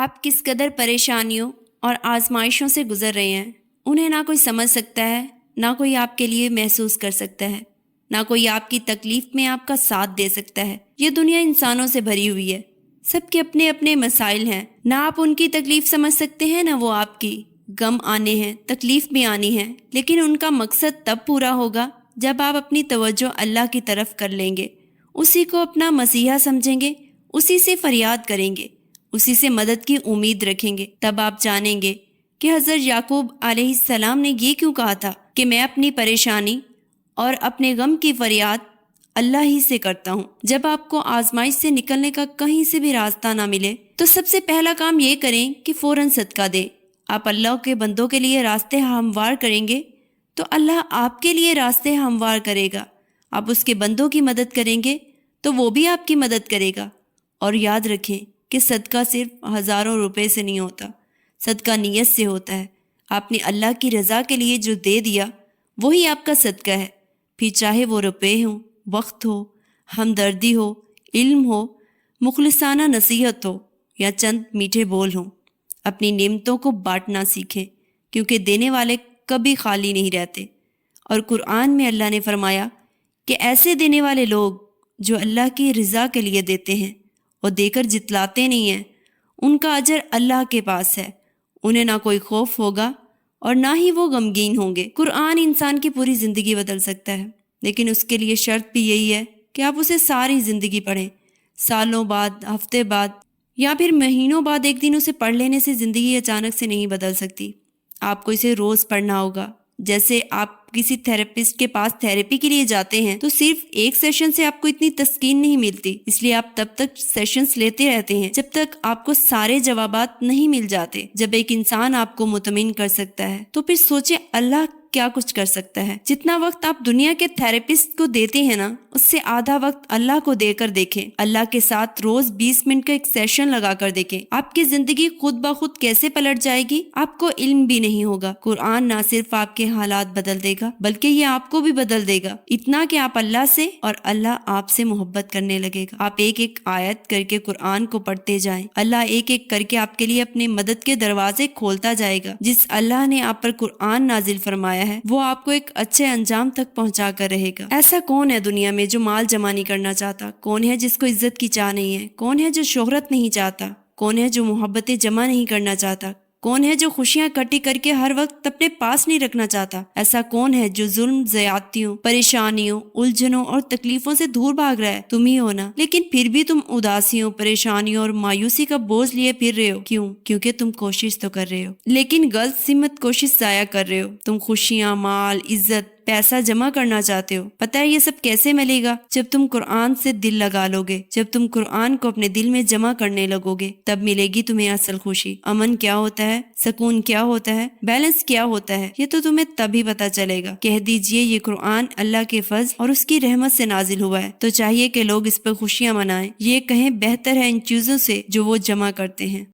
آپ کس قدر پریشانیوں اور آزمائشوں سے گزر رہے ہیں، انہیں نہ کوئی سمجھ سکتا ہے، نہ کوئی آپ کے لیے محسوس کر سکتا ہے، نہ کوئی آپ کی تکلیف میں آپ کا ساتھ دے سکتا ہے۔ یہ دنیا انسانوں سے بھری ہوئی ہے، سب کے اپنے اپنے مسائل ہیں، نہ آپ ان کی تکلیف سمجھ سکتے ہیں نہ وہ آپ کی۔ غم آنے ہیں، تکلیف بھی آنی ہے، لیکن ان کا مقصد تب پورا ہوگا جب آپ اپنی توجہ اللہ کی طرف کر لیں گے، اسی کو اپنا مسیحا سمجھیں گے، اسی سے فریاد کریں گے، اسی سے مدد کی امید رکھیں گے۔ تب آپ جانیں گے کہ حضرت یعقوب علیہ السلام نے یہ کیوں کہا تھا کہ میں اپنی پریشانی اور اپنے غم کی فریاد اللہ ہی سے کرتا ہوں۔ جب آپ کو آزمائش سے نکلنے کا کہیں سے بھی راستہ نہ ملے تو سب سے پہلا کام یہ کریں کہ فوراً صدقہ دیں۔ آپ اللہ کے بندوں کے لیے راستے ہموار کریں گے تو اللہ آپ کے لیے راستے ہموار کرے گا۔ آپ اس کے بندوں کی مدد کریں گے تو وہ بھی آپ کی مدد کرے گا۔ اور یاد رکھیں کہ صدقہ صرف ہزاروں روپے سے نہیں ہوتا، صدقہ نیت سے ہوتا ہے۔ آپ نے اللہ کی رضا کے لیے جو دے دیا وہی آپ کا صدقہ ہے، پھر چاہے وہ روپے ہوں، وقت ہو، ہمدردی ہو، علم ہو، مخلصانہ نصیحت ہو یا چند میٹھے بول ہوں۔ اپنی نعمتوں کو بانٹنا سیکھیں، کیونکہ دینے والے کبھی خالی نہیں رہتے۔ اور قرآن میں اللہ نے فرمایا کہ ایسے دینے والے لوگ جو اللہ کی رضا کے لیے دیتے ہیں اور دے کر جتلاتے نہیں ہیں، ان کا اجر اللہ کے پاس ہے، انہیں نہ کوئی خوف ہوگا اور نہ ہی وہ غمگین ہوں گے۔ قرآن انسان کی پوری زندگی بدل سکتا ہے، لیکن اس کے لیے شرط بھی یہی ہے کہ آپ اسے ساری زندگی پڑھیں۔ سالوں بعد، ہفتے بعد یا پھر مہینوں بعد ایک دن اسے پڑھ لینے سے زندگی اچانک سے نہیں بدل سکتی۔ آپ کو اسے روز پڑھنا ہوگا۔ جیسے آپ کسی تھراپسٹ کے پاس تھراپی کے لیے جاتے ہیں تو صرف ایک سیشن سے آپ کو اتنی تسکین نہیں ملتی، اس لیے آپ تب تک سیشنز لیتے رہتے ہیں جب تک آپ کو سارے جوابات نہیں مل جاتے۔ جب ایک انسان آپ کو مطمئن کر سکتا ہے تو پھر سوچے اللہ کیا کچھ کر سکتا ہے۔ جتنا وقت آپ دنیا کے تھراپسٹ کو دیتے ہیں نا، اس سے آدھا وقت اللہ کو دے کر دیکھیں۔ اللہ کے ساتھ روز 20 منٹ کا ایک سیشن لگا کر دیکھیں، آپ کی زندگی خود بخود کیسے پلٹ جائے گی، آپ کو علم بھی نہیں ہوگا۔ قرآن نہ صرف آپ کے حالات بدل دے گا بلکہ یہ آپ کو بھی بدل دے گا، اتنا کہ آپ اللہ سے اور اللہ آپ سے محبت کرنے لگے گا۔ آپ ایک ایک آیت کر کے قرآن کو پڑھتے جائیں، اللہ ایک ایک کر کے آپ کے لیے اپنے مدد کے دروازے کھولتا جائے گا۔ جس اللہ نے آپ پر قرآن نازل فرمایا ہے وہ آپ کو ایک اچھے انجام تک پہنچا کر رہے گا۔ ایسا کون ہے دنیا میں جو مال جمع نہیں کرنا چاہتا؟ کون ہے جس کو عزت کی چاہ نہیں ہے؟ کون ہے جو شہرت نہیں چاہتا؟ کون ہے جو محبتیں جمع نہیں کرنا چاہتا؟ کون ہے جو خوشیاں اکٹھی کر کے ہر وقت اپنے پاس نہیں رکھنا چاہتا؟ ایسا کون ہے جو ظلم، زیادتیوں، پریشانیوں، الجھنوں اور تکلیفوں سے دور بھاگ رہا ہے؟ تم ہی ہو نا۔ لیکن پھر بھی تم اداسیوں، پریشانیوں اور مایوسی کا بوجھ لیے پھر رہے ہو۔ کیوں؟ کیونکہ تم کوشش تو کر رہے ہو، لیکن غلط سمت کوشش ضائع کر رہے ہو۔ تم خوشیاں، مال، عزت، پیسہ جمع کرنا چاہتے ہو۔ پتہ ہے یہ سب کیسے ملے گا؟ جب تم قرآن سے دل لگا لو گے، جب تم قرآن کو اپنے دل میں جمع کرنے لگو گے، تب ملے گی تمہیں اصل خوشی۔ امن کیا ہوتا ہے، سکون کیا ہوتا ہے، بیلنس کیا ہوتا ہے، یہ تو تمہیں تبھی پتہ چلے گا۔ کہہ دیجئے یہ قرآن اللہ کے فضل اور اس کی رحمت سے نازل ہوا ہے، تو چاہیے کہ لوگ اس پر خوشیاں منائیں۔ یہ کہیں بہتر ہے ان چیزوں سے جو وہ جمع کرتے ہیں۔